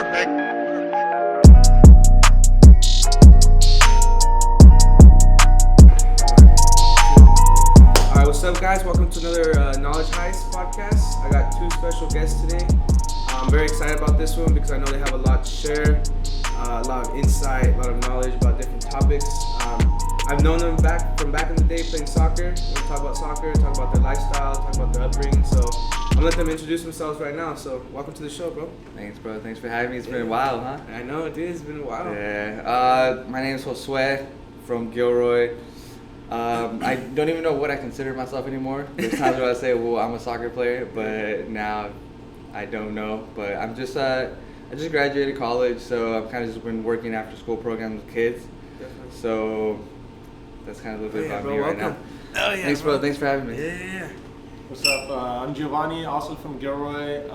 Alright, what's up guys? Welcome to another Knowledge Heist podcast. I got two special guests today. I'm very excited about this one because I know they have a lot to share, a lot of insight, a lot of knowledge about different topics. I've known them from back in the day playing soccer. We'll talk about soccer, talk about their lifestyle, talk about their upbringing. So I'm gonna let them introduce themselves right now. So welcome to the show, bro. Thanks, bro. Thanks for having me. It's been a while, huh? I know it is. It's been a while. Yeah. My name is Josue from Gilroy. I don't even know what I consider myself anymore. There's times where I say, well, I'm a soccer player, but now I don't know. But I just graduated college, so I've kind of just been working after school programs with kids. Definitely. So that's kind of a little bit about me right welcome. now. Oh yeah, Thanks, bro. Thanks for having me. Yeah. What's up? I'm Giovanni, also from Gilroy.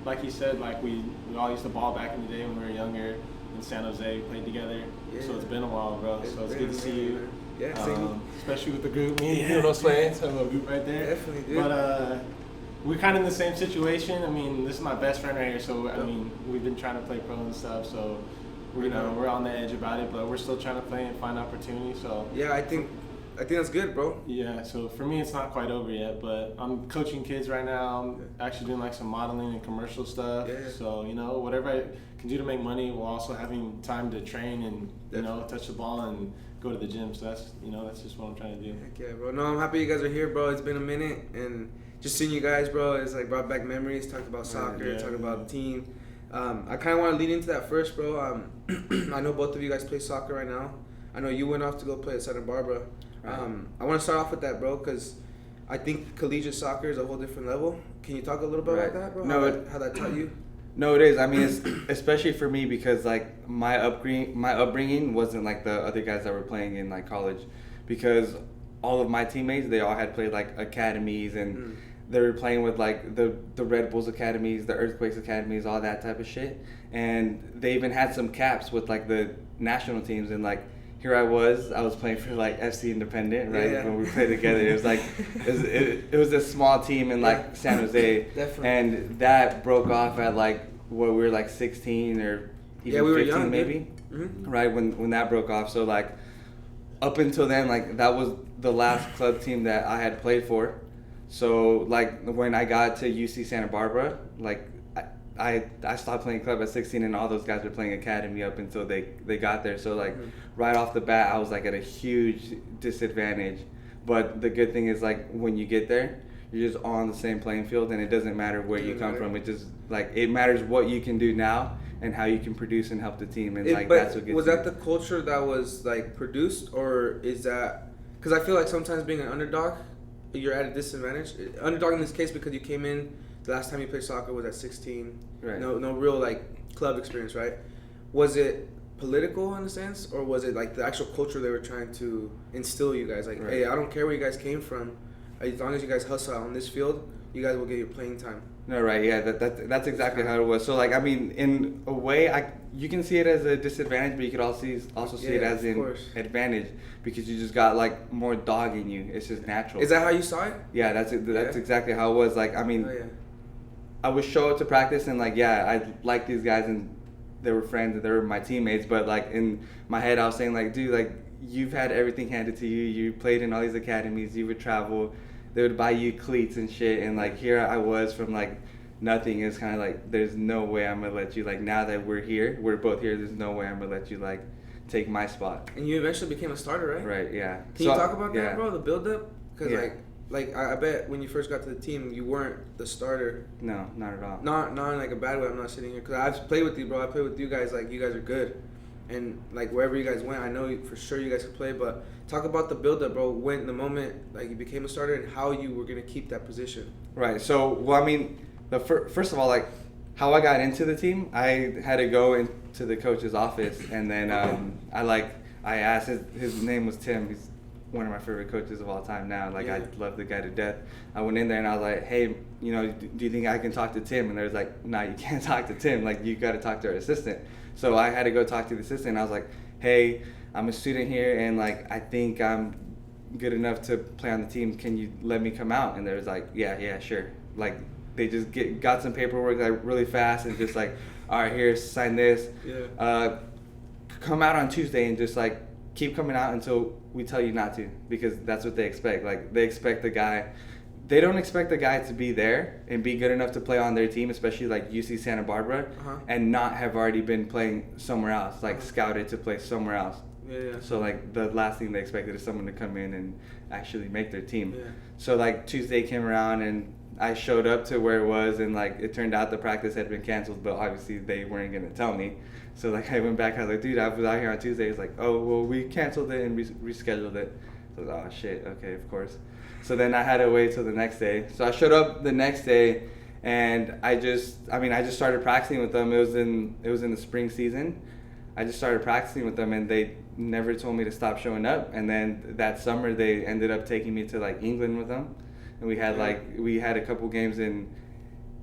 Like he said, we all used to ball back in the day when we were younger in San Jose. We played together. Yeah. So it's been a while, bro. So it's good to see you. Man. Yeah, same. Especially with the group. Me and Gilroy's playing, so a little group right there. Definitely, dude. But we're kind of in the same situation. I mean, this is my best friend right here. So I mean, we've been trying to play pro and stuff. So we're on the edge about it, but we're still trying to play and find opportunities. So Yeah, I think that's good, bro. yeah, so for me, it's not quite over yet, but I'm coaching kids right now. I'm actually doing some modeling and commercial stuff. Yeah. So, whatever I can do to make money while also having time to train and, touch the ball and go to the gym. So that's just what I'm trying to do. Heck yeah, bro. No, I'm happy you guys are here, bro. It's been a minute, and just seeing you guys, bro, it's brought back memories. Talked about soccer, talked about the team. I kind of want to lead into that first, bro. I know both of you guys play soccer right now. I know you went off to go play at Santa Barbara. I want to start off with that, bro, because I think collegiate soccer is a whole different level. Can you talk a little bit about that, bro? How that taught you? No, it is. I mean, it's especially for me because my upbringing wasn't like the other guys that were playing in college, because all of my teammates, they all had played academies and they were playing with the Red Bulls academies, the Earthquakes academies, all that type of shit, and they even had some caps with the national teams, and here I was playing for FC Independent, right? Yeah. When we played together, it was it was a small team in San Jose, Definitely. and that broke off at we were 16 or even we were 15 young, maybe, Mm-hmm. right? When that broke off, so up until then, that was the last club team that I had played for. So when I got to UC Santa Barbara, I stopped playing club at 16, and all those guys were playing academy up until they got there. So right off the bat, I was at a huge disadvantage. But the good thing is when you get there, you're just all on the same playing field, and it doesn't matter where you come from. It just it matters what you can do now and how you can produce and help the team, and that's what gets was you. that the culture that was produced, or is that because I feel sometimes being an underdog, you're at a disadvantage. Underdog in this case because you came in. The last time you played soccer was at 16. Right. No real club experience, right? Was it political in a sense, or was it the actual culture they were trying to instill you guys? Right. Hey, I don't care where you guys came from, as long as you guys hustle on this field, you guys will get your playing time. No, right, yeah, that's exactly how it was. So I mean, in a way, you can see it as a disadvantage, but you could also see it as an advantage, because you just got more dog in you. It's just natural. Is that how you saw it? Yeah, that's exactly how it was. I mean. Oh, yeah. I would show up to practice and I like these guys and they were friends and they were my teammates, but in my head I was saying dude, you've had everything handed to you. You played in all these academies. You would travel. They would buy you cleats and shit. And here I was from nothing. It's kind of there's no way I'm gonna let you now that we're both here. There's no way I'm gonna let you take my spot. And you eventually became a starter, right? Right. Yeah. Can you talk about that, bro? The build up, because yeah. I bet when you first got to the team, you weren't the starter. No, not at all. Not in a bad way. I'm not sitting here because I've played with you, bro. I played with you guys. You guys are good, and wherever you guys went, I know for sure you guys could play. But talk about the build up, bro. When the moment you became a starter and how you were gonna keep that position. Right. So I mean, first of all, how I got into the team, I had to go into the coach's office, and then I asked. His name was Tim. He's one of my favorite coaches of all time now. I love the guy to death. I went in there and I was like, hey, do you think I can talk to Tim? And they was like, nah, you can't talk to Tim. You got to talk to our assistant. So I had to go talk to the assistant. And I was like, hey, I'm a student here, and I think I'm good enough to play on the team. Can you let me come out? And they was like, yeah, sure. they just got some paperwork like really fast and just like, all right, here, sign this. Yeah. Come out on Tuesday and just like keep coming out until we tell you not to, because that's what they expect. Like they expect the guy. They don't expect the guy to be there and be good enough to play on their team, especially like UC Santa Barbara, and not have already been playing somewhere else, like scouted to play somewhere else. Yeah. So like the last thing they expected is someone to come in and actually make their team. Yeah. So like Tuesday came around and I showed up to where it was, and like it turned out the practice had been canceled, but obviously they weren't gonna tell me. So like I went back, I was like, dude, I was out here on Tuesday. It's like, oh well, we canceled it and rescheduled it. So I was like, oh shit, okay, of course. So then I had to wait till the next day. So I showed up the next day, and I just started practicing with them. It was in the spring season. I just started practicing with them, and they never told me to stop showing up. And then that summer they ended up taking me to like England with them, and we had a couple games in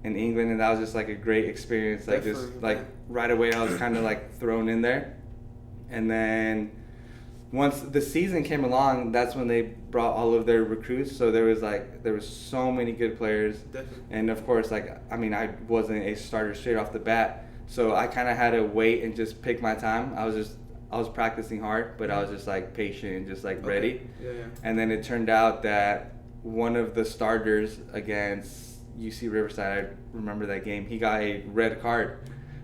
England, and that was just like a great experience. Like Definitely, just like right away I was kind of like thrown in there, and then once the season came along, that's when they brought all of their recruits. So there was so many good players. Definitely. And of course, like I mean, I wasn't a starter straight off the bat, so I kind of had to wait and just pick my time. I was practicing hard, but I was just like patient and just like ready. Yeah. And then it turned out that one of the starters against UC Riverside, I remember that game, he got a red card.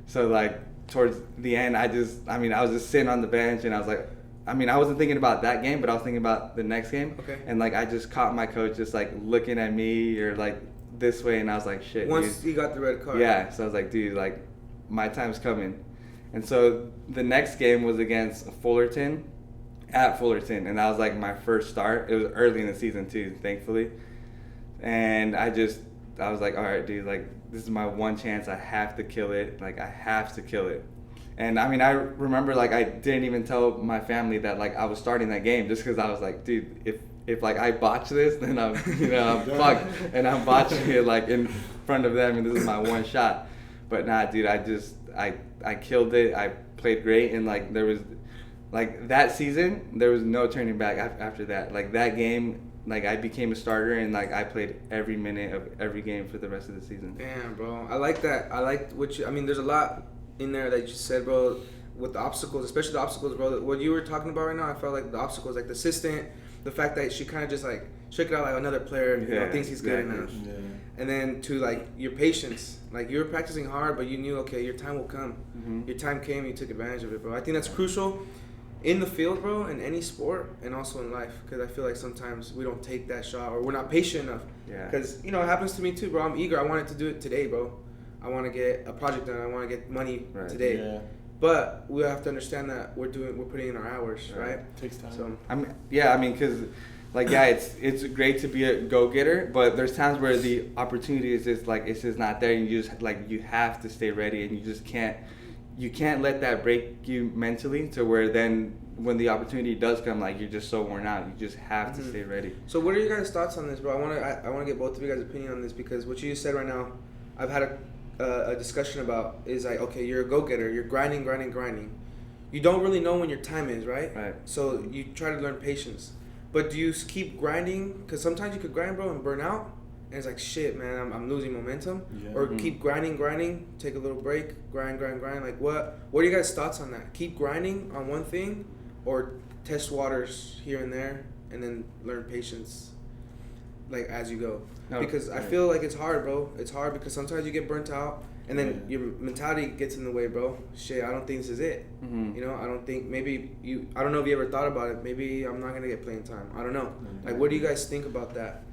So like towards the end, I was just sitting on the bench, and I was like, I mean, I wasn't thinking about that game, but I was thinking about the next game. Okay. And like I just caught my coach just like looking at me or like this way, and I was like, shit. Once dude. he got the red card. Yeah. So I was like, dude, like my time's coming. And so the next game was against Fullerton, at Fullerton, and that was like my first start. It was early in the season too, thankfully. And I was like, all right, dude, like this is my one chance. I have to kill it. Like I have to kill it. And I mean, I remember like I didn't even tell my family that like I was starting that game, just because I was like, dude, if like I botch this, then I'm fucked, and I'm botching it like in front of them, and this is my one shot. But nah, dude, I killed it. I played great, and like there was like that season there was no turning back after that. Like that game, like I became a starter, and like I played every minute of every game for the rest of the season. Damn, bro, I like that. I like what you. I mean, there's a lot in there that you said, bro, with the obstacles, especially the obstacles, bro. What you were talking about right now, I felt like the obstacles, like the assistant, the fact that she kind of just like shook it out like another player, thinks he's good enough. Yeah. And then to like your patience, like you were practicing hard, but you knew, okay, your time will come. Mm-hmm. Your time came, you took advantage of it, bro. I think that's crucial in the field, bro, in any sport, and also in life, because I feel like sometimes we don't take that shot, or we're not patient enough. Yeah. Because, it happens to me too, bro. I'm eager. I wanted to do it today, bro. I want to get a project done. I want to get money today. Yeah. But we have to understand that we're putting in our hours, right? It takes time. So I mean, because like it's great to be a go-getter, but there's times where the opportunity is just like it's just not there, and you just like you have to stay ready, and you can't let that break you mentally to where then when the opportunity does come, like you're just so worn out. You just have to stay ready. So what are your guys' thoughts on this, bro? I want to get both of you guys' opinion on this, because what you just said right now, I've had a discussion about is like, okay, you're a go-getter, you're grinding. You don't really know when your time is, right? Right. So you try to learn patience. But do you keep grinding? Because sometimes you could grind, bro, and burn out. And it's like, shit, man, I'm losing momentum. Yeah. Or keep grinding, take a little break, grind. Like, what are your guys' thoughts on that? Keep grinding on one thing, or test waters here and there, and then learn patience, like, as you go? No, because I feel like it's hard, bro. It's hard because sometimes you get burnt out, and then your mentality gets in the way, bro. Shit, I don't think this is it. Mm-hmm. I don't think I don't know if you ever thought about it. Maybe I'm not going to get playing time. I don't know. Like, what do you guys think about that?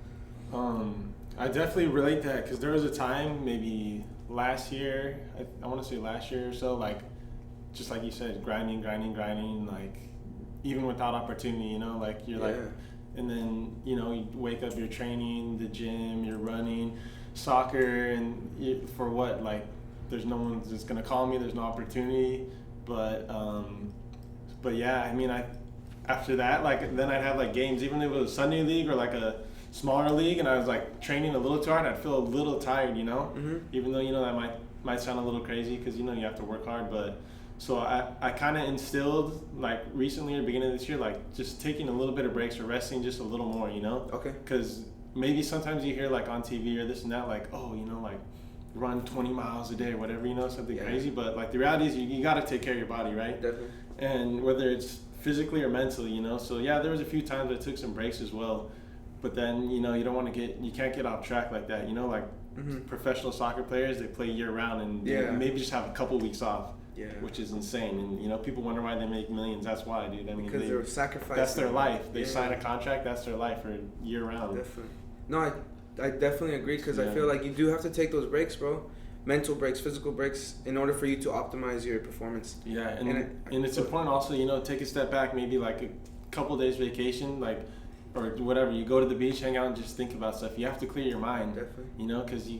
I definitely relate to that, because there was a time maybe last year, I want to say last year or so, like, just like you said, grinding, like, even without opportunity, like, you're like, and then, you wake up, you're training, the gym, you're running, soccer, and for what? Like, there's no one that's going to call me, there's no opportunity, but yeah, I mean, after that, like, then I'd have, like, games, even if it was Sunday league or, like, a smaller league, and I was, like, training a little too hard, I'd feel a little tired, Mm-hmm. Even though, that might sound a little crazy, because, you have to work hard, but... So I kind of instilled, like, recently or beginning of this year, like, just taking a little bit of breaks or resting just a little more, Okay. Because maybe sometimes you hear like on TV or this and that, like, oh, like run 20 miles a day or whatever, something crazy. But like the reality is you got to take care of your body, right? Definitely. And whether it's physically or mentally, so yeah, there was a few times I took some breaks as well. But then, you don't you can't get off track like that, like professional soccer players, they play year round and they maybe just have a couple weeks off. Yeah. Which is insane, and people wonder why they make millions. That's why, dude. I mean, because they're sacrificing. That's their life. They sign a contract. That's their life for year round. Definitely. No, I definitely agree because I feel like you do have to take those breaks, bro. Mental breaks, physical breaks, in order for you to optimize your performance. Yeah, and it's important also, take a step back, maybe like a couple days vacation, like, or whatever. You go to the beach, hang out, and just think about stuff. You have to clear your mind. Definitely. Because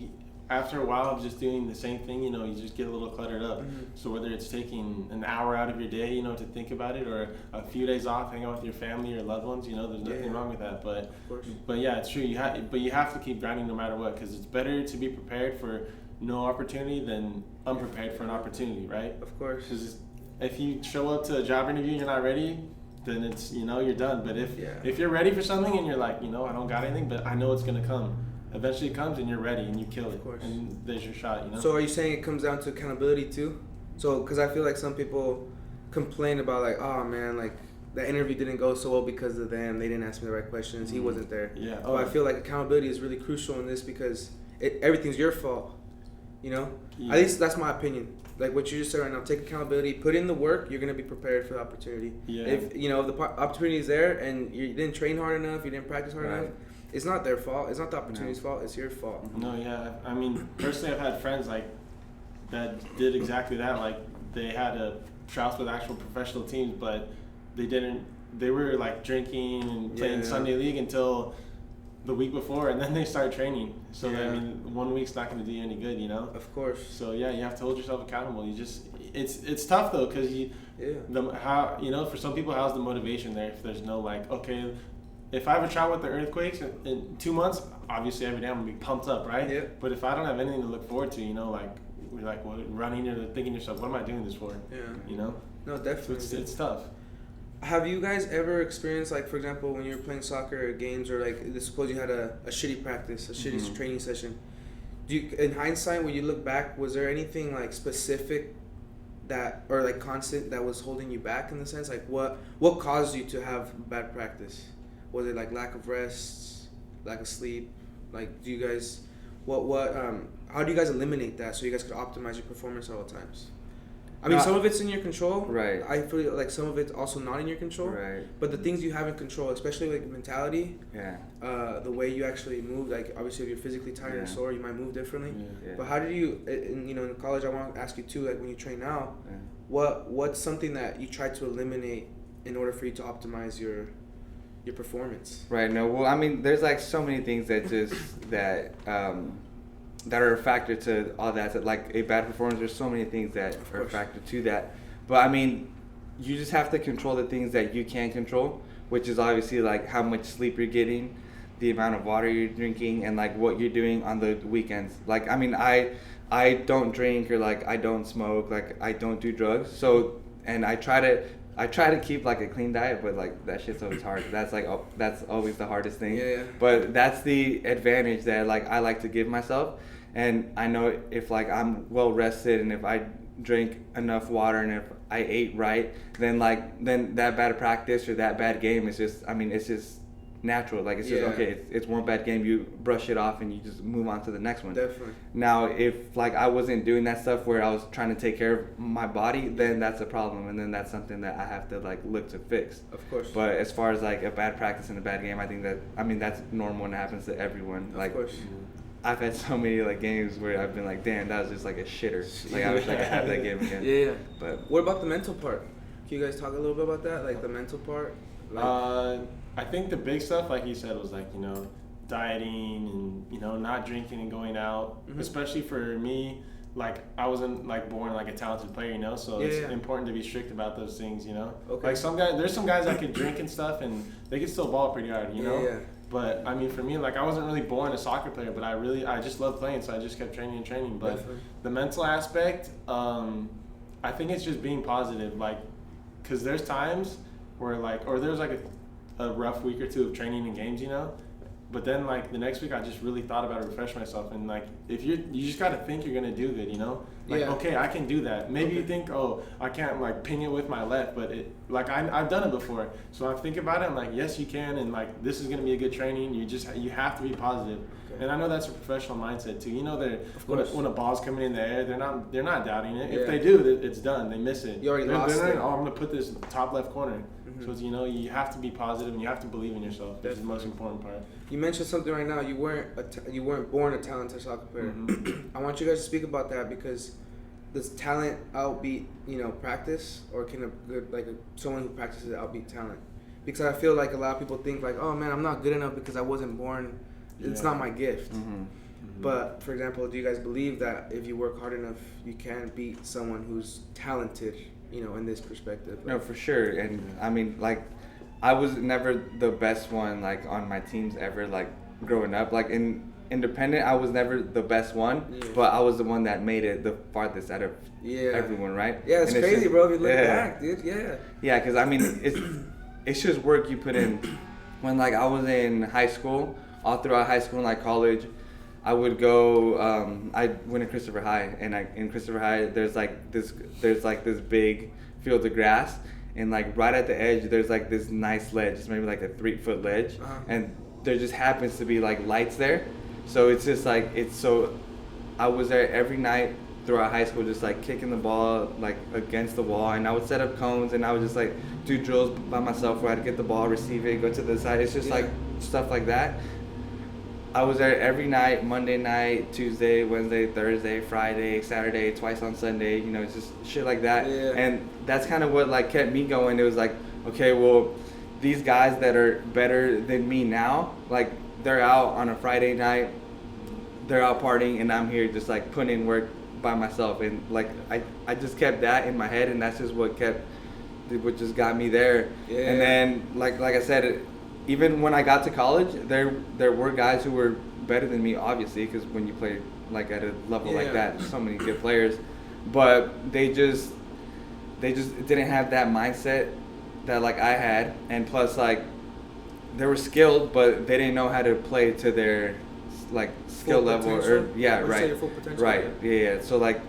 after a while of just doing the same thing, you just get a little cluttered up. So whether it's taking an hour out of your day, to think about it, or a few days off, hang out with your family or loved ones, there's nothing wrong with that. But yeah, it's true. You have to keep grinding no matter what, because it's better to be prepared for no opportunity than unprepared for an opportunity, right? Of course. Because if you show up to a job interview and you're not ready, then it's you're done. But if you're ready for something and you're like, I don't got anything, but I know it's gonna come. Eventually it comes and you're ready and you kill it. Of course. And there's your shot, So are you saying it comes down to accountability too? So, because I feel like some people complain about like, oh man, like that interview didn't go so well because of them. They didn't ask me the right questions. He wasn't there. Yeah. But I feel like accountability is really crucial in this because everything's your fault. Yeah. At least that's my opinion. Like what you just said right now, take accountability, put in the work. You're gonna be prepared for the opportunity. Yeah. If the opportunity is there and you didn't train hard enough, you didn't practice hard enough. It's not their fault. It's not the opportunity's fault. It's your fault. No, yeah. I mean, personally, I've had friends like that did exactly that. Like they had a tryouts with actual professional teams, but they didn't. They were like drinking and playing Sunday league until the week before, and then they start training. So I mean, 1 week's not going to do you any good, Of course. So yeah, you have to hold yourself accountable. It's tough though, because for some people, how's the motivation there if there's no like, okay, if I have a trial with the Earthquakes in 2 months, obviously every day I'm gonna be pumped up, right? Yeah. But if I don't have anything to look forward to, like we're like running or thinking to yourself, what am I doing this for? Yeah. No, definitely. So it's tough. Have you guys ever experienced, like, for example, when you're playing soccer or games, or like, suppose you had a shitty practice, a shitty training session? In hindsight, when you look back, was there anything like specific that, or like constant, that was holding you back in the sense? Like, what caused you to have bad practice? Was it like lack of rest, lack of sleep? Like, do you guys, how do you guys eliminate that so you guys could optimize your performance at all times? I mean, some of it's in your control. Right. I feel like some of it's also not in your control. Right. But the things you have in control, especially like mentality. Yeah. The way you actually move, like obviously if you're physically tired or sore, you might move differently. Yeah. But how did you, in college, I want to ask you too, like when you train now, what's something that you try to eliminate in order for you to optimize your performance? Right. No. Well, I mean, there's like so many things that just that are a factor to all that. So, like a bad performance, there's so many things that are a factor to that. But I mean, you just have to control the things that you can control, which is obviously like how much sleep you're getting, the amount of water you're drinking, and like what you're doing on the weekends. Like, I mean, I don't drink, or like I don't smoke, like I don't do drugs. So, and I try to keep like a clean diet, but like that shit's always hard. That's like that's always the hardest thing. Yeah. But that's the advantage that like I like to give myself, and I know if like I'm well rested and if I drink enough water and if I ate right, then that bad practice or that bad game is just, I mean, it's just natural. Like it's just okay. It's one bad game. You brush it off and you just move on to the next one. Definitely. Now, if like I wasn't doing that stuff where I was trying to take care of my body, then that's a problem, and then that's something that I have to like look to fix. Of course. But as far as like a bad practice and a bad game, I think that's normal and it happens to everyone. Of course. I've had so many like games where I've been like, damn, that was just like a shitter. Like I wish I could have that game again. Yeah. But what about the mental part? Can you guys talk a little bit about that, like the mental part? Like, I think the big stuff, like you said, was like, dieting and, not drinking and going out. Mm-hmm. Especially for me, like I wasn't like born like a talented player, so it's important to be strict about those things, Okay. Like there's some guys that could drink and stuff and they could still ball pretty hard, Yeah. But I mean, for me, like I wasn't really born a soccer player, but I just loved playing, so I just kept training and training. But Definitely. The mental aspect, I think it's just being positive, like, cause there's times where like, or there's like a rough week or two of training and games, But then like the next week, I just really thought about it, refreshed myself, and like if you just gotta think you're gonna do good, you know. Like okay, I can do that. Maybe you think, oh, I can't like ping it with my left, but I've done it before. So I think about it, I'm like, yes, you can, and like this is gonna be a good training. You have to be positive. Okay. And I know that's a professional mindset too. You know that when a ball's coming in the air, they're not doubting it. Yeah. If they do, it's done. They miss it. You already lost it. Oh, I'm gonna put this top left corner. So it's, you have to be positive and you have to believe in yourself. That's the most important part. You mentioned something right now. You weren't born a talented soccer player. I want you guys to speak about that, because does talent outbeat practice, or can someone who practices outbeat talent? Because I feel like a lot of people think like, oh man, I'm not good enough because I wasn't born. It's not my gift. But for example, do you guys believe that if you work hard enough, you can beat someone who's talented? In this perspective. No, for sure. And I mean, like, I was never the best one, like, on my teams ever, like, growing up. Like, in independent, I was never the best one, but I was the one that made it the farthest out of everyone, right? Yeah, it's crazy, just, bro, if you look back, dude, Yeah, because, I mean, it's just work you put in. When, like, I was in high school, all throughout high school and, like, college, I would go. I went to Christopher High, and in Christopher High, there's this big field of grass, and like right at the edge, there's like this nice ledge. It's maybe like a 3-foot ledge, and there just happens to be like lights there, so it's just like I was there every night throughout high school, just like kicking the ball like against the wall, and I would set up cones, and I would just like do drills by myself where I'd get the ball, receive it, go to the side. It's just like stuff like that. I was there every night, Monday night, Tuesday, Wednesday, Thursday, Friday, Saturday, twice on Sunday, it's just shit like that. Yeah. And that's kind of what like kept me going. It was like, okay, well, these guys that are better than me now, like they're out on a Friday night, they're out partying, and I'm here just like putting in work by myself. And like I just kept that in my head, and that's just what just got me there. Yeah. And then like I said, even when I got to college, there were guys who were better than me, obviously, because when you play like at a level like that, there's so many good players, but they just didn't have that mindset that like I had, and plus like they were skilled, but they didn't know how to play to their like skill level right. So like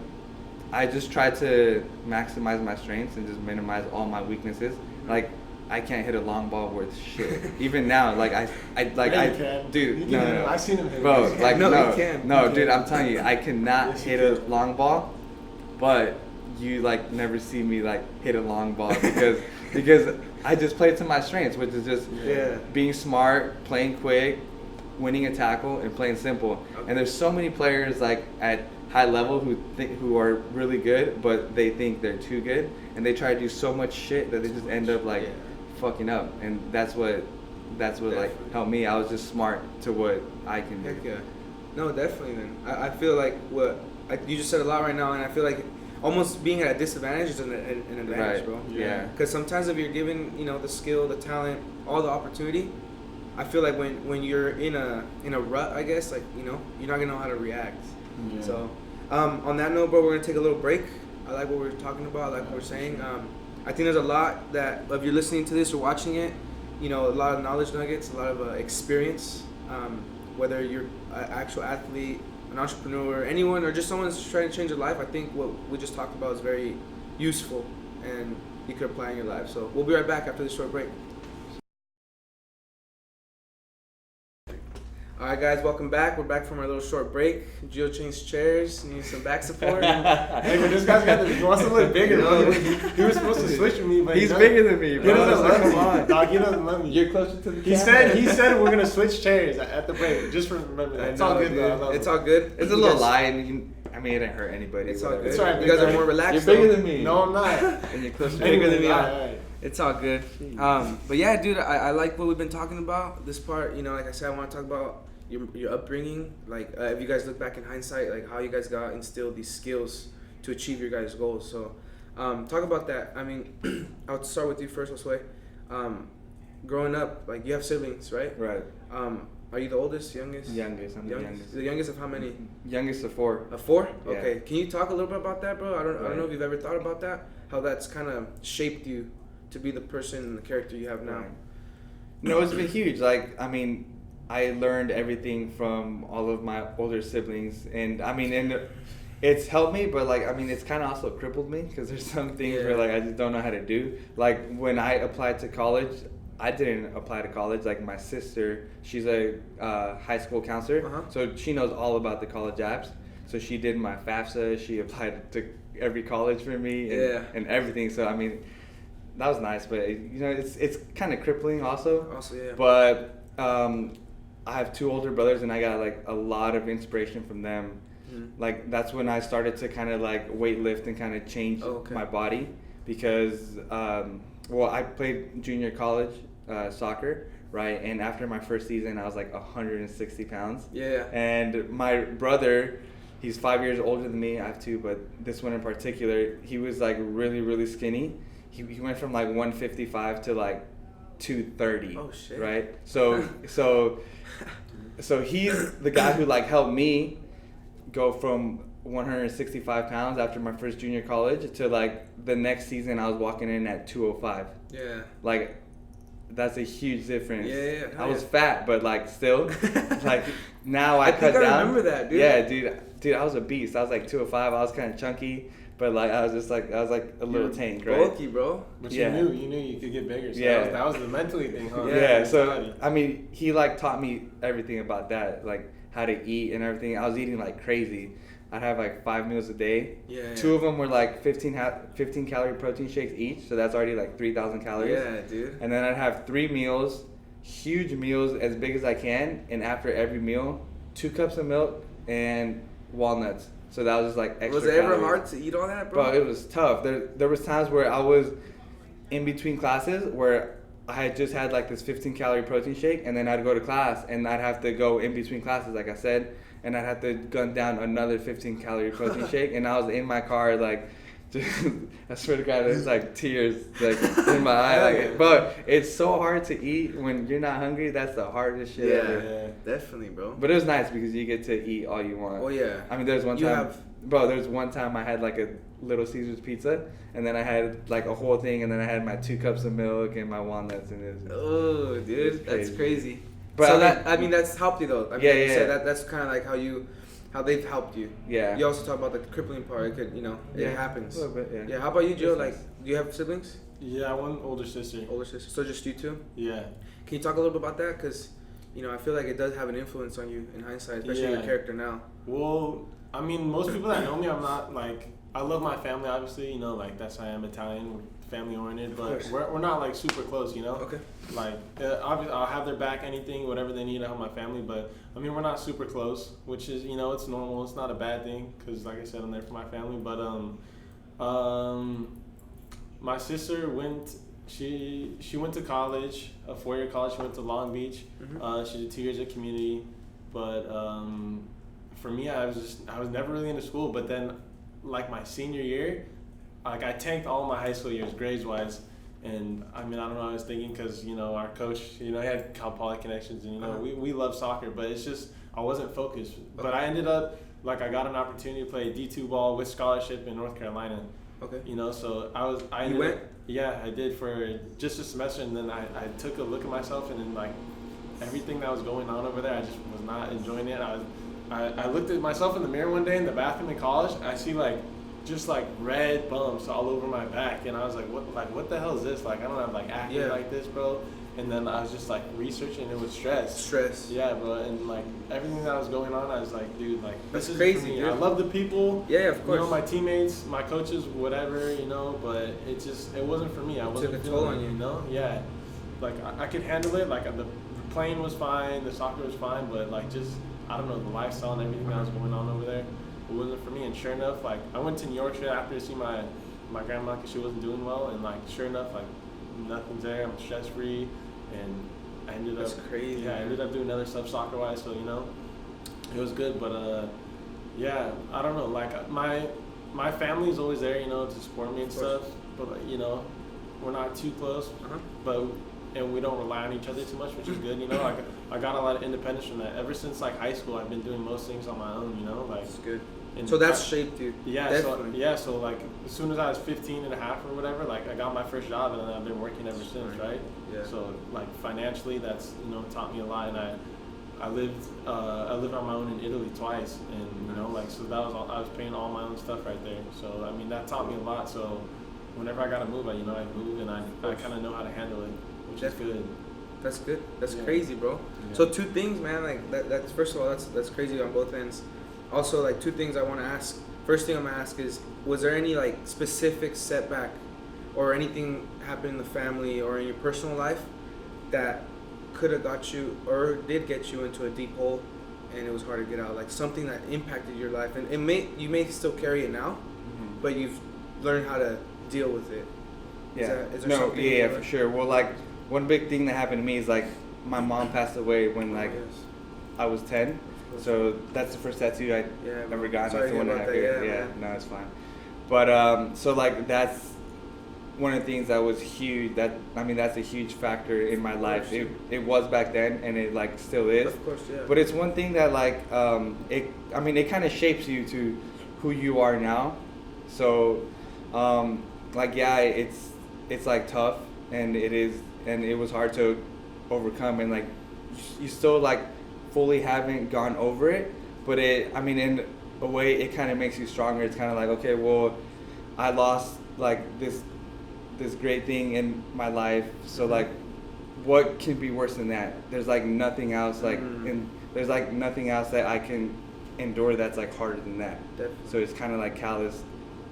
I just tried to maximize my strengths and just minimize all my weaknesses. Like I can't hit a long ball worth shit. Even now, like dude, no, I've seen him hit. Bro, like no, dude, I'm telling you, I cannot hit a long ball, but you like never see me like hit a long ball because I just play to my strengths, which is just being smart, playing quick, winning a tackle, and playing simple. And there's so many players like at high level who are really good, but they think they're too good, and they try to do so much shit that they just end up like fucking up. And that's what like helped me. I was just smart to what I can do. Heck yeah. No, definitely, man. I feel like you just said a lot right now, and I feel like almost being at a disadvantage is an advantage, right, bro. Yeah. Because sometimes if you're given, the skill, the talent, all the opportunity, I feel like when you're in a rut, I guess, like, you're not gonna know how to react. Yeah. So, on that note, bro, we're gonna take a little break. I like what we're talking about, I like what we're saying. I think there's a lot that, if you're listening to this or watching it, a lot of knowledge nuggets, a lot of experience. Whether you're an actual athlete, an entrepreneur, anyone, or just someone that's trying to change their life, I think what we just talked about is very useful, and you could apply in your life. So we'll be right back after this short break. All right, guys, welcome back. We're back from our little short break. Gio changed chairs, needs some back support. Hey, but this guy's he wants to look bigger, bro. He was supposed to switch with me, but he's bigger than me, bro. He doesn't love me. Come on, dog. He doesn't love me. You're closer to the camera. He said we're gonna switch chairs at the break. Just remember that. It's all good, though. It's all good. It's a little lie, and I mean, it didn't hurt anybody. It's all good. It's all right. You guys are more relaxed. You're bigger than me. No, I'm not. And you're closer. Bigger than me. It's all good. But yeah, dude, I like what we've been talking about. This part, like I said, I want to talk about your upbringing, like if you guys look back in hindsight, like how you guys got instilled these skills to achieve your guys' goals. So talk about that. I mean, I'll start with you first, Josue. Growing up, like, you have siblings, right? Right. Are you the oldest, youngest? Youngest. I'm the youngest. The youngest of how many? Youngest of 4. Of 4? Yeah. Okay. Can you talk a little bit about that, bro? I don't know if you've ever thought about that. How that's kind of shaped you to be the person and the character you have now. Right. No, it's been huge. Like, I mean, I learned everything from all of my older siblings, and I mean, and it's helped me, but like, I mean, it's kind of also crippled me because there's some things where like I just don't know how to do. Like when I applied to college, I didn't apply to college. Like my sister, she's a high school counselor, so she knows all about the college apps. So she did my FAFSA. She applied to every college for me and everything. So I mean, that was nice, but you know, it's kind of crippling also. Also, yeah. But I have 2 older brothers, and I got like a lot of inspiration from them. Like that's when I started to kind of like weight lift and kind of change my body because well, I played junior college soccer, right? And after my first season, I was like 160 pounds. Yeah. And my brother, he's 5 years older than me. I have 2, but this one in particular, he was like really, really skinny. He went from like 155 to like 230. Oh shit. Right? So he's the guy who like helped me go from 165 pounds after my first junior college to like the next season I was walking in at 205. Yeah. Like that's a huge difference. Yeah. I was fat, but like still, like now I cut think down. I remember that, dude. Yeah, dude, I was a beast. I was like 205. I was kind of chunky, but like I was like a little tank, right? Bulky, bro. But you knew you could get bigger. So yeah. that was the mentally thing, huh? Yeah. So I mean, he like taught me everything about that, like how to eat and everything. I was eating like crazy. I'd have like 5 meals a day. Yeah. 2 of them were like 15 calorie protein shakes each, so that's already like 3,000 calories. Yeah, dude. And then I'd have 3 meals, huge meals as big as I can, and after every meal, 2 cups of milk and walnuts. So that was just like extra. Was it ever calories. hard to eat all that, bro? Bro, it was tough. There was times where I was in between classes where I had just had like this 15 calorie protein shake, and then I'd go to class and I'd have to go in between classes, like I said, and I'd have to gun down another 15 calorie protein shake, and I was in my car like, I swear to God, there's like tears like in my eye. Like, but it's so hard to eat when you're not hungry. That's the hardest shit ever. Yeah, definitely, bro. But it was nice because you get to eat all you want. Oh yeah. I mean, there's one time I had like a Little Caesars pizza, and then I had like a whole thing, and then I had my 2 cups of milk and my walnuts, and it was, oh, dude, that's crazy. But so that's helped you though. I mean, yeah, like you yeah. said, that's kind of like how they've helped you. Yeah. You also talk about the crippling part. It could, it happens. A little bit, yeah. Yeah. How about you, Joe? Like, do you have siblings? Yeah, 1 older sister. Older sister. So just you 2? Yeah. Can you talk a little bit about that? Because, I feel like it does have an influence on you in hindsight, especially your character now. Well, I mean, most people that know me, I'm not like, I love my family, obviously, like that's I am Italian, family oriented, but we're not like super close, Okay. Like, obviously, I'll have their back, anything, whatever they need to help my family, but I mean, we're not super close, which is, it's normal. It's not a bad thing because, like I said, I'm there for my family. But my sister she went to college, a 4-year college. She went to Long Beach. Mm-hmm. She did 2 years at community, but for me, I was never really into school. But then, like my senior year, like I tanked all my high school years grades wise. And I mean, I don't know what I was thinking because, our coach, he had Cal Poly connections and, we love soccer, but it's just, I wasn't focused. But I ended up, like, I got an opportunity to play D2 ball with scholarship in North Carolina. Okay. So I went? Yeah, I did for just a semester, and then I took a look at myself, and then, like, everything that was going on over there, I just was not enjoying it. I looked at myself in the mirror one day in the bathroom in college, I see, like, just like red bumps all over my back, and I was like, what the hell is this? Like, I don't have like acne like this, bro. And then I was just like researching, it was stress. Yeah, bro. And like everything that was going on, I was like, dude, like that's this is crazy. For me. I love the people. Yeah, of course. My teammates, my coaches, whatever, but it wasn't for me. I wasn't took a toll on you. Yeah. Like I could handle it. Like the playing was fine, the soccer was fine, but like just I don't know, the lifestyle and everything that was going on over there. It wasn't for me, and sure enough, like I went to New York straight after to see my grandma because she wasn't doing well, and like sure enough, like nothing's there. I'm stress free, and I ended That's up crazy. Yeah, I ended up doing other stuff soccer wise, so it was good. But yeah, I don't know. Like my family's always there, to support me and stuff. But we're not too close, and we don't rely on each other too much, which is good. I got a lot of independence from that. Ever since like high school, I've been doing most things on my own. Like it's good. So that's shaped you. Yeah. So like as soon as I was 15 and a half or whatever, like I got my first job, and then I've been working ever since, right? Yeah. So like financially, that's taught me a lot, and I lived on my own in Italy twice, and like so that was all, I was paying all my own stuff right there. So I mean that taught me a lot. So whenever I gotta move, I move, and I kind of know how to handle it, which is good. That's good. That's crazy, bro. Yeah. So 2 things, man. Like that's first of all, that's crazy on both ends. Also, like 2 things I want to ask. First thing I'm gonna ask is, was there any like specific setback or anything happened in the family or in your personal life that could have got you or did get you into a deep hole and it was hard to get out? Like something that impacted your life, and you may still carry it now, but you've learned how to deal with it. Is there something for sure. Well, like one big thing that happened to me is like my mom passed away when I was 10. So that's the first tattoo I ever got. That's the one that I here. No, it's fine. But so like that's one of the things that was huge. That's a huge factor in my life. It was back then, and it like still is. Of course, yeah. But it's one thing that like it kind of shapes you to who you are now. So it's like tough, and it was hard to overcome, and like you still like fully haven't gone over it, but in a way it kind of makes you stronger. It's kind of like, okay, well, I lost like this great thing in my life, so like what can be worse than that? There's like nothing else there's like nothing else that I can endure that's like harder than that. Definitely. So it's kind of like calloused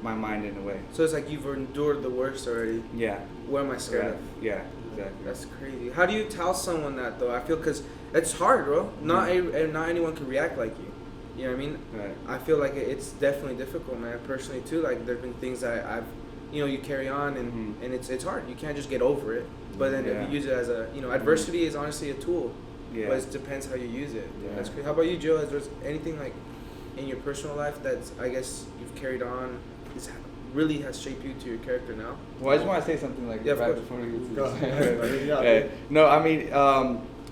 my mind in a way. So it's like you've endured the worst already. Yeah. What am I scared of? Yeah, exactly. That's crazy. How do you tell someone that though? I feel because it's hard, bro. Not anyone can react like you. You know what I mean? Right. I feel like it's definitely difficult, man. Personally too. Like there've been things that I've, you carry on and it's hard. You can't just get over it. But then if you use it as a, adversity is honestly a tool. Yeah. But it depends how you use it. Yeah. That's crazy. How about you, Joe? Is there anything like in your personal life that's, I guess, you've carried on, really has shaped you to your character now? Well, I just want to say something like right course. before we get to Go this. ahead. Okay. No, I mean,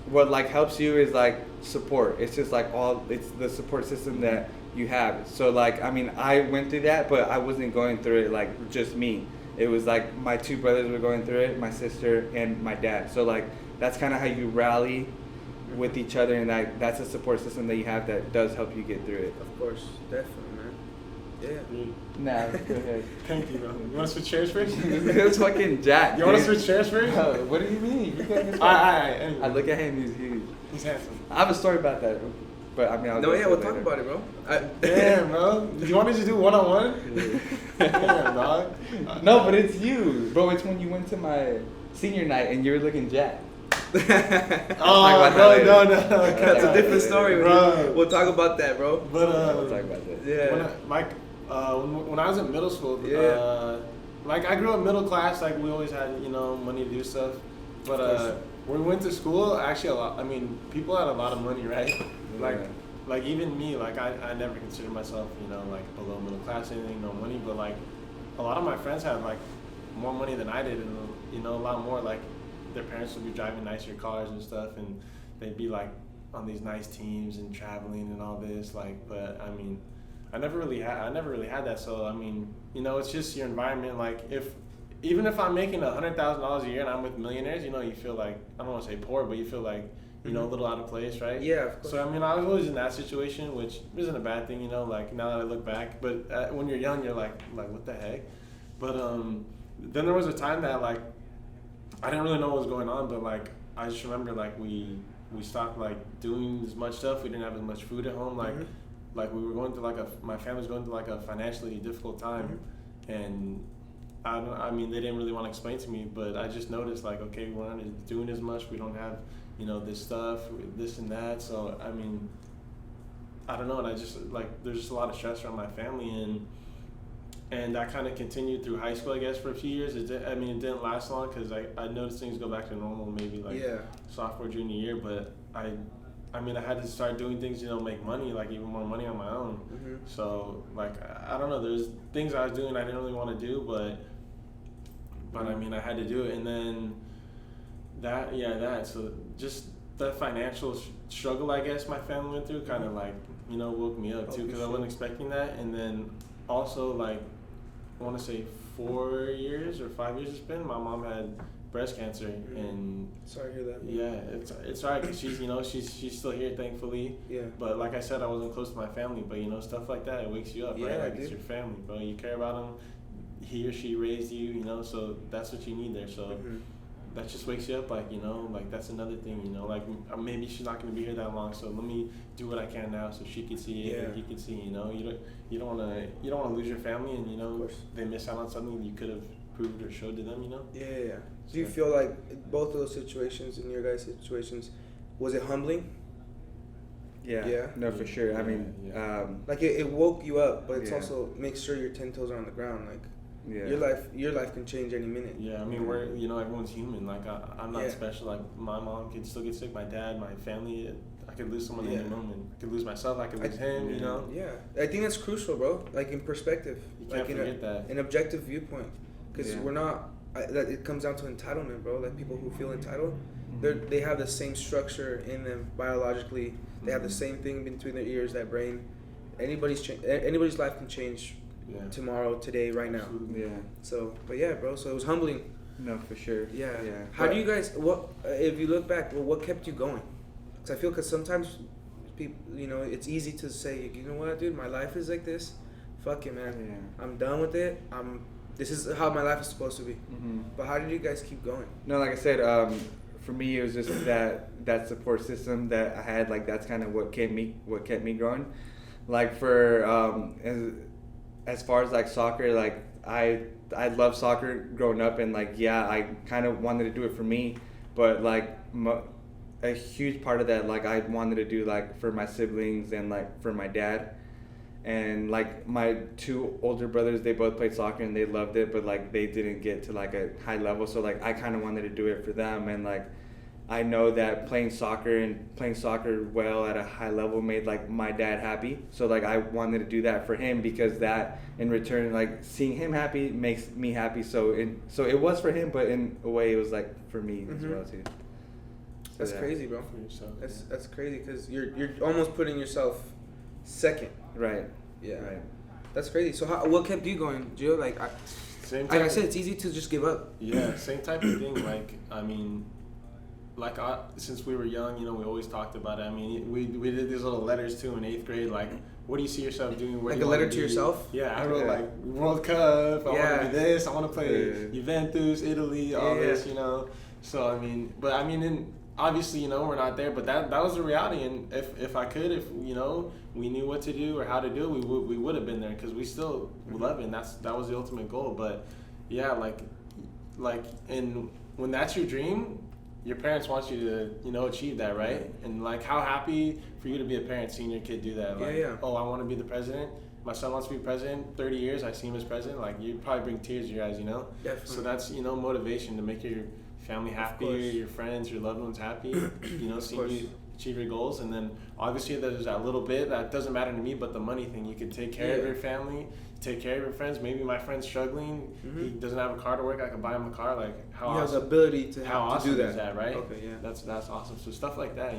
what like helps you is like support. It's just like it's the support system that you have. So like, I mean, I went through that, but I wasn't going through it like just me. It was like my 2 brothers were going through it, my sister and my dad. So like, that's kind of how you rally with each other, and that's a support system that you have that does help you get through it. Of course, definitely, man. Yeah. Nah, go ahead. Thank you, bro. You want to switch chairs first? It's fucking Jack. You want to switch chairs first? What do you mean? You can't Alright. I look at him, he's huge. He's handsome. I have a story about that, but I mean, We'll talk about it, bro. Damn, bro. Do you want me to do one-on-one? Damn, dog. No, but it's you, bro. It's when you went to my senior night and you were looking Jack. Oh, no. That's a different story, bro. We'll talk about that, bro. But We'll talk about that. Yeah. When I was in middle school, like I grew up middle class. Like we always had, money to do stuff. But when we went to school, actually a lot. I mean, people had a lot of money, right? Like even me, like I never considered myself, like below middle class, anything, no money. But like a lot of my friends had like more money than I did, and a lot more. Like their parents would be driving nicer cars and stuff, and they'd be like on these nice teams and traveling and all this. Like, but I mean, I never really had that. So I mean, it's just your environment. Like even if I'm making $100,000 a year and I'm with millionaires, you feel like, I don't want to say poor, but you feel like, a little out of place, right? Yeah, of course. So I mean, I was always in that situation, which isn't a bad thing, like now that I look back. But when you're young, you're like what the heck? But then there was a time that like I didn't really know what was going on, but like I just remember like we stopped like doing as much stuff. We didn't have as much food at home. Like we were going through my family was going through like a financially difficult time, and I mean they didn't really want to explain to me, but I just noticed like, okay, we're not doing as much. We don't have this stuff, this and that. So I mean, I don't know, and I just like there's just a lot of stress around my family, and that kind of continued through high school, I guess, for a few years. It didn't last long because I noticed things go back to normal maybe like sophomore, junior year, but I had to start doing things, make money, like even more money on my own. So like I don't know, there's things I was doing I didn't really want to do, but I mean I had to do it, and then that so just the financial struggle I guess my family went through kind of like woke me up too, because I wasn't expecting that. And then also like I want to say 4 years or 5 years it's been, my mom had breast cancer, and sorry to hear that. yeah, it's alright because she's still here, thankfully. Yeah. But like I said, I wasn't close to my family. But stuff like that, it wakes you up, right? Yeah, Like dude. it's your family, bro. You care about them. He or she raised you, so that's what you need there. So that just wakes you up, like that's another thing, like maybe she's not gonna be here that long, so let me do what I can now so she can see it and he can see. You don't wanna lose your family, and they miss out on something you could have proved or showed to them. Yeah. Do you feel like both of those situations, in your guys' situations, was it humbling? Yeah. No, for sure. I mean, like it woke you up, but it's also makes sure your 10 toes are on the ground. Like your life can change any minute. Yeah, I mean we're everyone's human. Like I'm not special. Like my mom could still get sick, my dad, my family. I could lose someone in any moment. I could lose myself. I could lose him. Yeah, I think that's crucial, bro. Like in perspective, you can't forget that. An objective viewpoint, because we're not. It comes down to entitlement, bro. Like people who feel entitled, they have the same structure in them biologically. They have the same thing between their ears, that brain. Anybody's life can change tomorrow, today, right now. Yeah. So, but yeah, bro. So it was humbling. No, for sure. Yeah. How do you guys? What if you look back? Well, what kept you going? Because I feel sometimes people, it's easy to say, you know what, dude, my life is like this. Fuck it, man. Yeah. I'm done with it. This is how my life is supposed to be. But how did you guys keep going? No, like I said, for me, it was just that support system that I had. Like that's kind of what kept me growing. Like for as far as like soccer, like I loved soccer growing up, and like I kind of wanted to do it for me, but like a huge part of that, like I wanted to do like for my siblings and like for my dad. And like my two older brothers, they both played soccer and they loved it, but like they didn't get to like a high level. So like I kind of wanted to do it for them, and like I know that playing soccer well at a high level made like my dad happy. So like I wanted to do that for him, because that in return, like seeing him happy makes me happy. So it was for him, but in a way it was like for me as well too. So that's crazy, bro. For yourself, that's crazy, because you're almost putting yourself second. Right. Yeah. Right. That's crazy. So what kept you going, Gio? Like like I said, it's easy to just give up. Yeah, same type of thing. Like I mean, since we were young, we always talked about it. I mean, we did these little letters too in 8th grade. Like, what do you see yourself doing? Where like do you a letter want to yourself? Yeah, I wrote like World Cup. I want to be this. I want to play Juventus, Italy, all this. So I mean, obviously, we're not there, but that was the reality. And if I could, if we knew what to do or how to do it, we would have been there, because we still love it. And that was the ultimate goal. But yeah, and when that's your dream, your parents want you to achieve that, right? And like, how happy for you to be a parent seeing your kid do that. Like, oh, I want to be the president. My son wants to be president. 30 years, I see him as president. Like, you probably bring tears to your eyes, Definitely. So that's motivation to make your family happy, your friends, your loved ones happy, seeing you achieve your goals. And then obviously there's that little bit that doesn't matter to me, but the money thing. You could take care of your family, take care of your friends. Maybe my friend's struggling, he doesn't have a car to work, I could buy him a car. Like, how awesome. You have the ability to awesome do that. Is that, right? Okay, yeah. That's awesome. So stuff like that,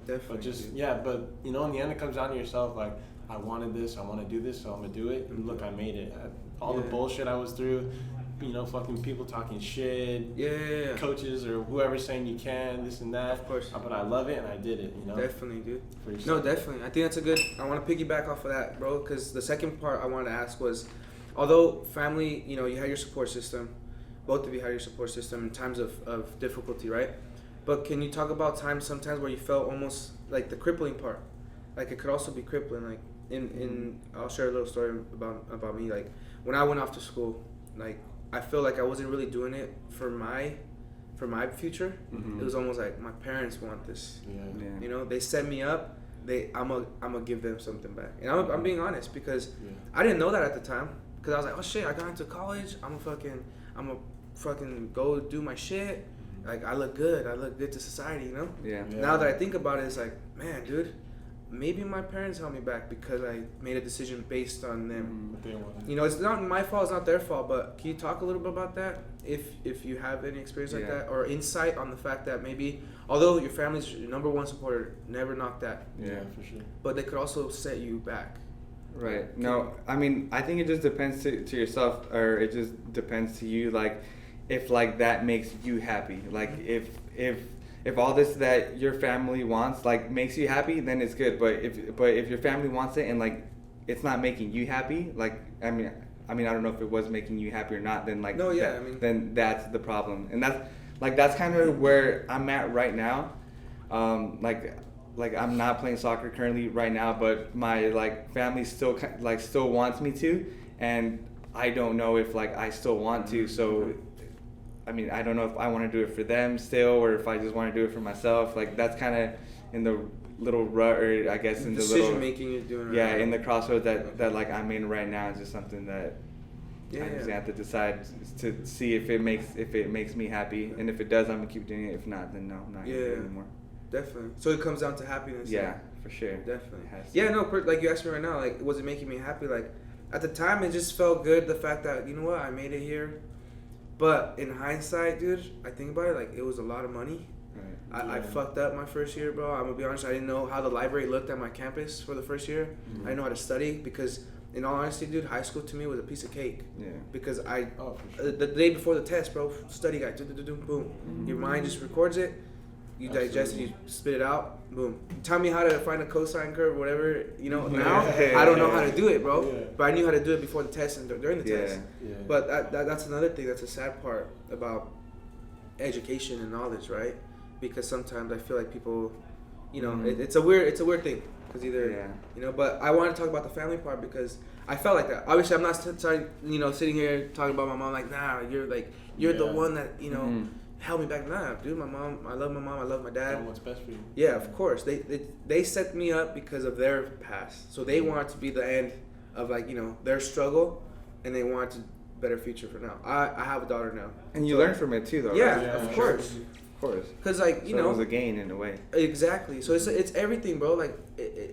Definitely. But just in the end it comes down to yourself. Like, I wanted this, I want to do this, so I'm gonna do it. And look, I made it. All the bullshit I was through, fucking people talking shit, coaches or whoever saying you can, this and that. Of course. But I love it, and I did it. Definitely, dude. For yourself. No, definitely. I think that's a good. I want to piggyback off of that, bro, because the second part I wanted to ask was, although family, you had your support system, both of you had your support system in times of difficulty, right? But can you talk about times sometimes where you felt almost like the crippling part? Like, it could also be crippling. Like, I'll share a little story about me. Like, when I went off to school, like, I feel like I wasn't really doing it for my future. It was almost like my parents want this. Yeah. They set me up. I'm gonna give them something back. And I'm being honest, because I didn't know that at the time. Because I was like, oh shit, I got into college. I'm gonna fucking go do my shit. Like, I look good. I look good to society. Yeah. Now that I think about it, it's like, man, dude, maybe my parents held me back because I made a decision based on them. It's not my fault, it's not their fault, but can you talk a little bit about that? If you have any experience like that, or insight on the fact that maybe, although your family's your number one supporter, never knock that. Yeah, for sure. But they could also set you back. Right. No, I mean, I think it just depends to yourself, or it just depends to you. Like, if like that makes you happy. Like if all this that your family wants like makes you happy, then it's good. But if your family wants it and like it's not making you happy, like I mean I don't know if it was making you happy or not. Then like No, yeah, then that's the problem, and that's kind of where I'm at right now. Like I'm not playing soccer currently right now, but my like family still wants me to, and I don't know if like I still want to. So I mean, I don't know if I want to do it for them still, or if I just want to do it for myself. Like that's kind of in the little rut, or I guess in the little decision making you're doing. Yeah, in the crossroads that like I'm in right now is just something that Yeah, I just yeah. have to decide to see if it makes me happy, and if it does, I'm gonna keep doing it. If not, then no, I'm not gonna do it anymore. Definitely. So it comes down to happiness. Yeah, for sure. Definitely. It has to. Yeah, no, like you asked me right now, like, was it making me happy? Like, at the time, it just felt good, the fact that, you know what, I made it here. But in hindsight, dude, I think about it, like, it was a lot of money. Right. I fucked up my first year, bro. I'm gonna be honest, I didn't know how the library looked at my campus for the first year. I didn't know how to study because, in all honesty, dude, high school to me was a piece of cake. Yeah. Because Oh, for sure. the day before the test, bro, study guide, boom. Your mind just records it. You digest it, you spit it out, boom. Tell me how to find a cosine curve, whatever, you know, now, I don't know how to do it, bro. Yeah. But I knew how to do it before the test and during the test. Yeah. But that's another thing, that's a sad part about education and knowledge, right? Because sometimes I feel like people, you know, it's a weird thing. Because either, you know, but I want to talk about the family part because I felt like that. Obviously, I'm not sitting here talking about my mom like, nah, you're the one that, you know, held me back. Nah, dude, my mom, I love my dad. Know what's best for you. Yeah, of course. They set me up because of their past. So they wanted to be the end of, like, you know, their struggle, and they wanted a better future for now. I have a daughter now. And you learn from it too, though. Yeah, right? of course. Of course. Because, like, you so know, it was a gain in a way. Exactly. So it's everything, bro. Like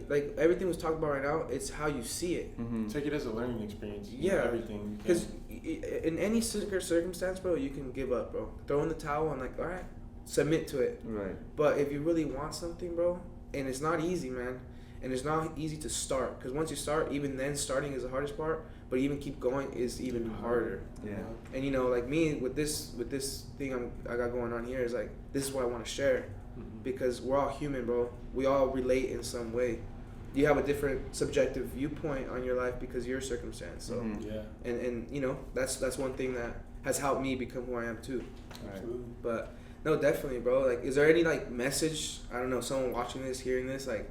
like everything was talked about right now. It's how you see it. Take it as a learning experience. Yeah. Everything. Because in any circumstance, bro, you can give up, bro. Throw in the towel and, like, all right, submit to it. Right. But if you really want something, bro, and it's not easy, man, and it's not easy to start. Because once you start, even then, starting is the hardest part. But even keep going is even harder. Yeah. And, you know, like me with this thing I got going on here is like, this is what I want to share, because we're all human, bro. We all relate in some way. You have a different subjective viewpoint on your life because of your circumstance. So and you know, that's one thing that has helped me become who I am too. Right. But no, definitely, bro. Like, is there any like message? I don't know, someone watching this, hearing this, like.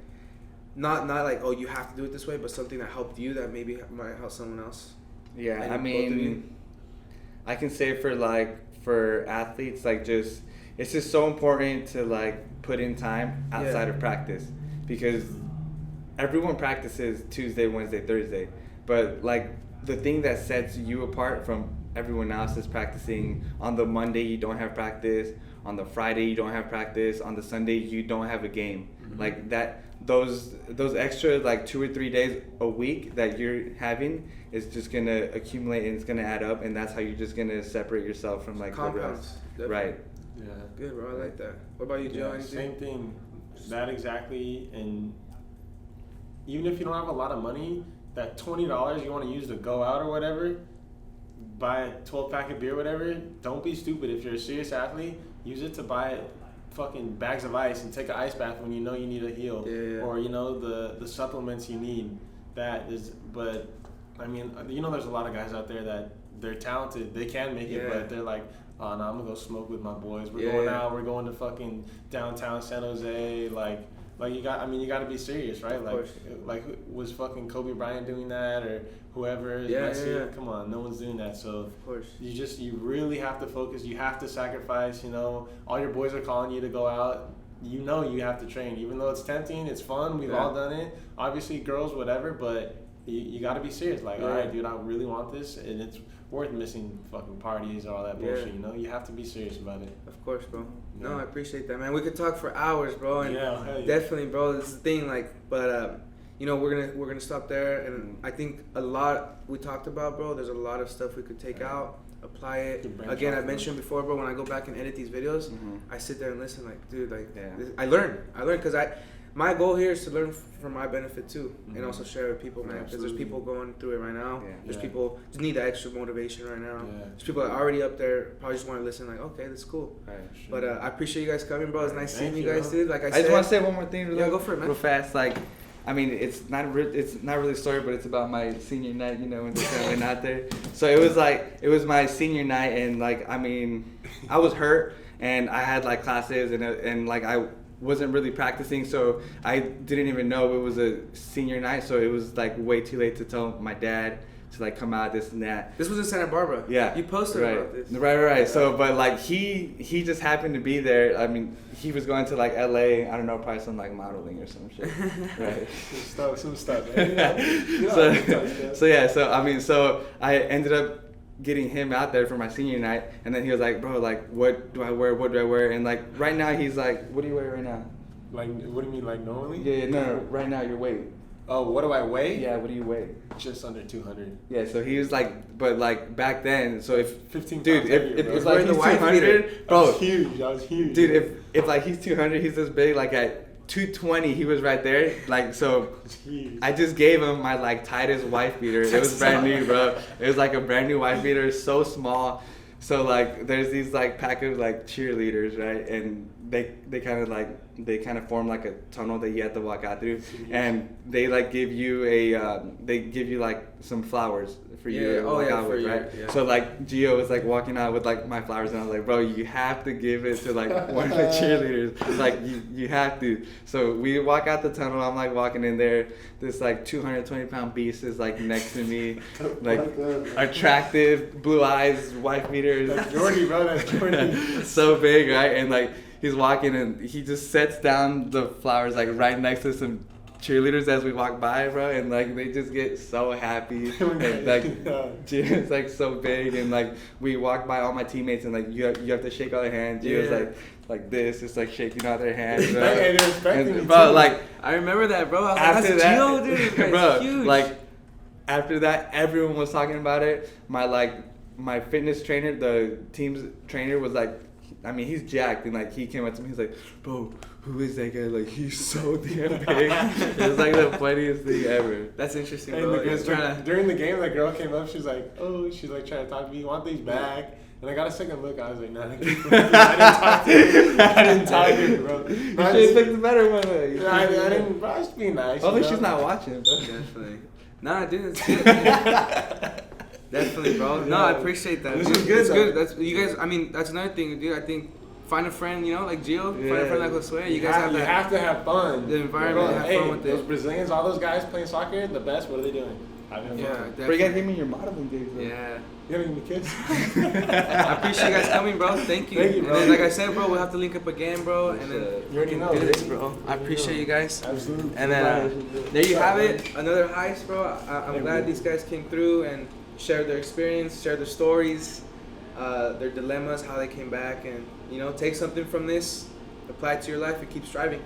Not like, oh, you have to do it this way, but something that helped you that maybe might help someone else. Yeah, Maybe I mean, I can say for athletes, like, just it's just so important to like put in time outside of practice, because everyone practices Tuesday, Wednesday, Thursday, but like the thing that sets you apart from everyone else is practicing on the Monday you don't have practice, on the Friday you don't have practice, on the Sunday you don't have a game. Like that. Those extra like 2 or 3 days a week that you're having is just gonna accumulate and it's gonna add up, and that's how you're just gonna separate yourself from like compounds. the rest. Right. Yeah. Good, bro. I like that. What about you, Joe? Yeah, same thing. That exactly. And even if you don't have a lot of money, that $20 you want to use to go out or whatever, buy a 12-pack of beer or whatever, don't be stupid. If you're a serious athlete, use it to buy fucking bags of ice and take an ice bath when you know you need a heal, or you know the supplements you need. That is, but I mean, you know, there's a lot of guys out there that they're talented, they can make it, but they're like, oh no, I'm gonna go smoke with my boys. We're going out. We're going to fucking downtown San Jose. Like you got to be serious, right? Like was fucking Kobe Bryant doing that, or whoever? Messi? Come on, no one's doing that. So of course, you really have to focus. You have to sacrifice. You know, all your boys are calling you to go out. You know, you have to train, even though it's tempting. It's fun. We've all done it. Obviously, girls, whatever, but you got to be serious. Like, all right, dude, I really want this, and it's worth missing fucking parties or all that bullshit. You know, you have to be serious about it. Of course, bro. No, I appreciate that, man. We could talk for hours, bro. And hell yeah. Definitely, bro. This is the thing, like, but you know, we're gonna stop there, and I think a lot we talked about, bro. There's a lot of stuff we could take out, apply it. Again, I mentioned before, bro. When I go back and edit these videos, I sit there and listen, like, dude, like, I learn, because my goal here is to learn for my benefit too, and also share with people, man. Because there's people going through it right now. Yeah. There's people just need the extra motivation right now. Yeah. There's people that are already up there, probably just want to listen. Like, okay, that's cool. Right. But I appreciate you guys coming, bro. It's nice Thank seeing you you, guys, bro. dude. Like I I said, just want to say one more thing. Yeah, go for it, man. Real fast. Like, I mean, it's not really a story, but it's about my senior night. You know, when they went out there. So it was my senior night, and like, I mean, I was hurt, and I had like classes, and like I wasn't really practicing, so I didn't even know it was a senior night. So it was like way too late to tell my dad to like come out, this and that. this was in Santa Barbara. Yeah. You posted right. about this. Right. So, but like he just happened to be there. I mean, he was going to like LA. I don't know, probably some like modeling or some shit. Right. Some stuff. Man. So I ended up getting him out there for my senior night, and then he was like, bro, like, what do I wear? And like right now he's like, what do you wear right now? Like, what do you mean, like normally? Yeah, no, right now your weight. Oh, what do I weigh? Yeah, what do you weigh? Just under 200. Yeah, so he was like, but like back then, so if 15 dude, pounds if heavier, if bro. it's like he's 200, bro, I was huge. dude, if like he's 200, he's this big. Like at 220, he was right there. Like so, Huge. I just gave him my like tightest wife beater. It was brand new, bro. It was like a brand new wife beater, so small. So like, there's these like pack of like cheerleaders, right? And they kind of form like a tunnel that you have to walk out through, and they like give you like some flowers for you to walk out with, right? Yeah. So like Gio was like walking out with like my flowers, and I was like, bro, you have to give it to like one of the cheerleaders, like you have to. So we walk out the tunnel. I'm like walking in there. This like 220-pound beast is like next to me, like attractive, blue eyes, wife beater. That's Jordy, bro. That's Jordy. So big, right? And like he's walking, and he just sets down the flowers like right next to some cheerleaders as we walk by, bro, and like they just get so happy. And like Gio's like so big, and like we walk by all my teammates, and like you have to shake all their hands. Gio's like this, just like shaking all their hands, bro. And they're respecting me bro, too. like I remember that, bro. I was like, after that's that, Gio, dude. That's bro, huge. like after that, everyone was talking about it. My fitness trainer, the team's trainer, was like, I mean, he's jacked, and like he came up to me, he's like, bro, who is that guy? Like, he's so damn big. It was like the funniest thing ever. That's interesting, And bro. the He's girl, during the game, the girl came up. She's like, she's like trying to talk to me. You want these back? And I got a second look. I was like, nah, I didn't talk to you. I didn't talk to you, bro. You should have picked the better one. I didn't. Bro, I was just being nice. Hopefully you know? she's not watching, bro. Definitely. Nah, dude, it's good. Definitely, bro. No, I appreciate that. This Dude, is good, it's though. good. That's you guys. I mean, that's another thing, dude. I think find a friend, you know, like Gio. Find a friend like Josue. You guys have You that. have to have fun. The environment, have fun with it. Those Brazilians, all those guys playing soccer, the best. What are they doing? Having fun. Yeah, Bro, you definitely. gotta give me your modeling days, bro. Yeah. You having any kids? I appreciate you guys coming, bro. Thank you. Thank you, bro. And then, like I said, bro, we'll have to link up again, bro. And then You already we know, can do this, baby. bro. I appreciate you guys. Absolutely. And then there you have it, another heist, bro. I'm glad these guys came through and shared their experience, shared their stories, their dilemmas, how they came back, and you know, take something from this, apply it to your life, and keep striving.